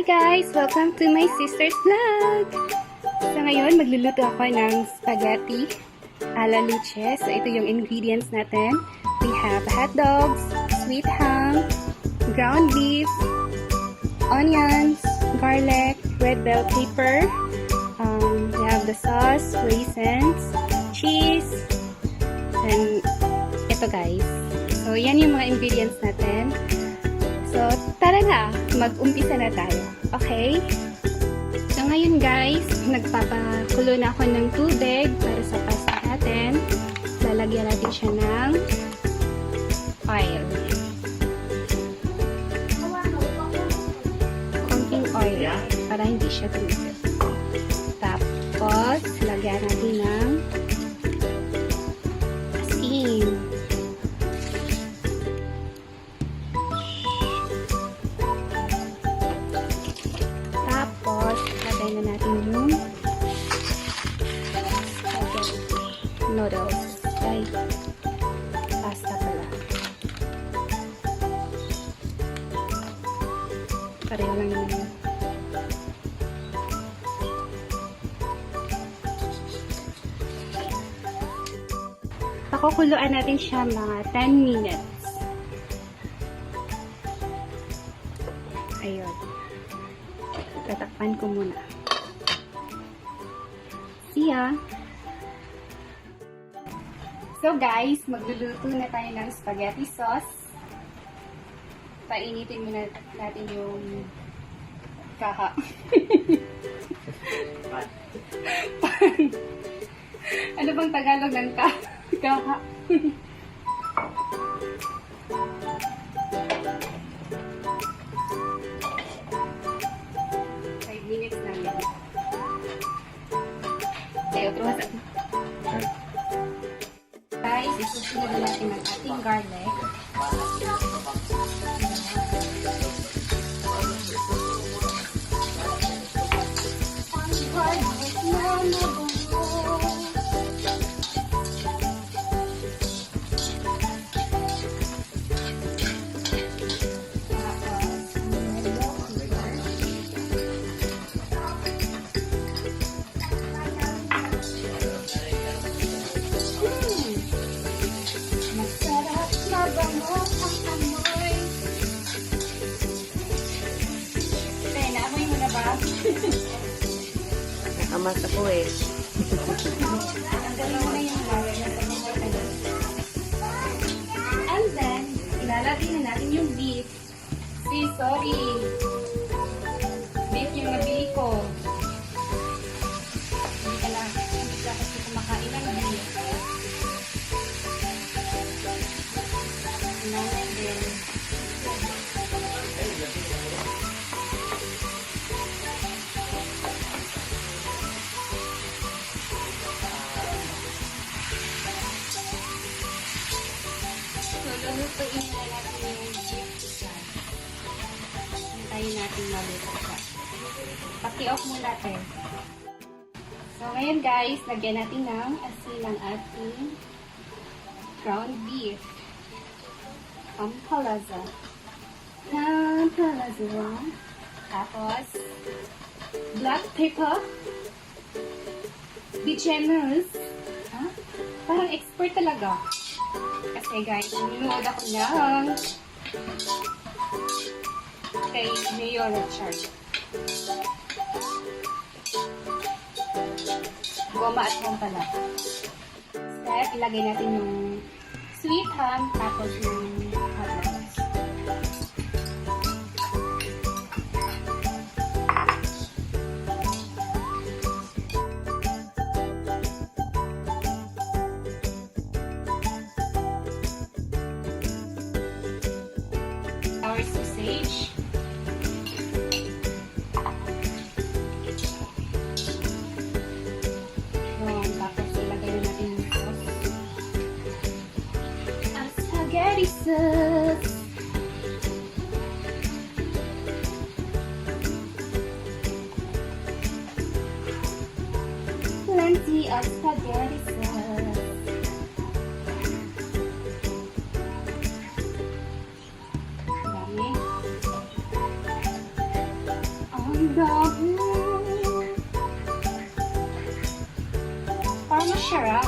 guys! Welcome to my sister's vlog! So ngayon, magluluto ako ng spaghetti a la luce. So ito yung ingredients natin. We have hot dogs, sweet ham, ground beef, onions, garlic, red bell pepper. We have the sauce, raisins, cheese, and ito guys. So yan yung mga ingredients natin. So, tara na, mag-umpisa na tayo. Okay? So, ngayon guys, nagpapakulo na ako ng tubig para sa pasta natin. Lalagyan natin siya ng oil. Konting oil para hindi siya tumigas. Tapos, lagyan natin ng asin. Na natin yung noodles. Ay, pasta pala. Pareho lang naman yun. Pakukuluan natin siya mga 10 minutes. Ayun. Tatakpan ko muna. See ya! So guys, magluluto na tayo ng spaghetti sauce. Painitin muna natin yung kaha. Ano bang Tagalog ng kaha? 5 minutes na yan. Okay, otro natin. Guys, isusunod natin ang ating garlic. Nakamas ako eh. And then, ilalagay na natin yung beef. See, sorry. Beef yung nabili ko. Hindi ka kasi kumakain ng beef. And then, lulutuin na natin yung beef isa. Hintayin natin maluto siya. Paki-off muna natin. So, ngayon guys, lagyan natin ng asin ang ating ground beef. Pampalaza. Pampalaza. Tapos, black pepper. Bichenos. Parang expert talaga. Kasi guys, nanonood ako ng kay Mayor Richard. Goma at home pala. Step, ilagay natin yung sweet ham, tapos yung hot dogs. Our sausage. Tapos ilagay na natin yung sauce. Ang spaghetti sauce. Plenty of spaghetti sauce. Dami. Grabe. Parang masarap.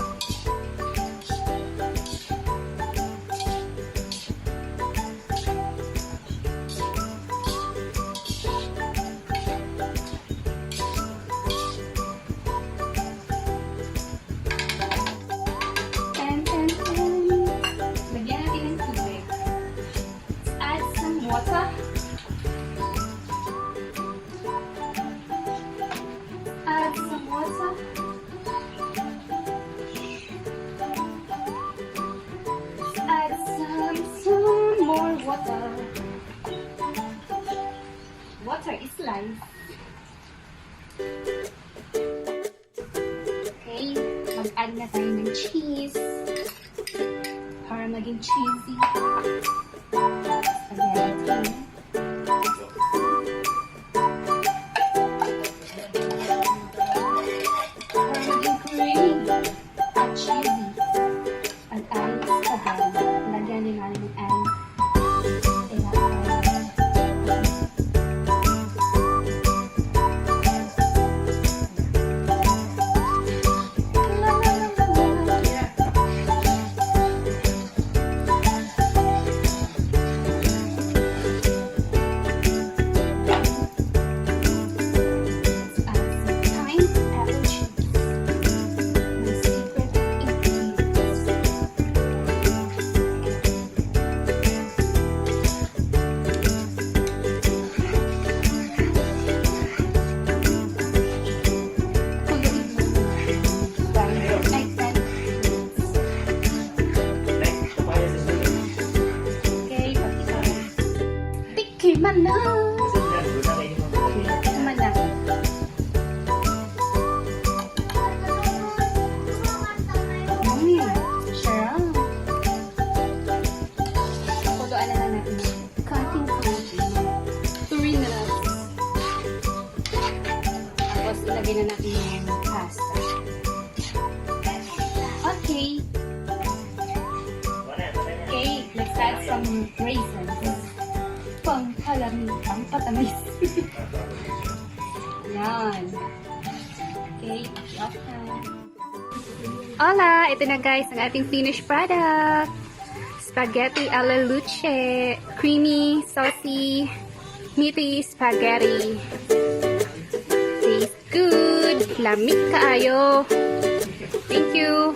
Lagyan natin ng tubig. Add some water. Add some water. Add some more water. Water is life. Okay, mag-add na tayo ng cheese. Para maging cheesy. Spaghetti. Para maging creamy at cheesy. Ang spaghetti. Lagyan din natin ng mana? Mana? Sarap. Putuan na lang natin. Konting-konting. 2 minutes. Tapos ilagay na natin yung pasta. Okay. Okay, let's add some raisins. Pampatamis. Yan. Okay, off na. Hola! Ito na guys, ang ating finished product. Spaghetti alla luce. Creamy, saucy, meaty spaghetti. Tastes good. Lamig kaayo. Thank you.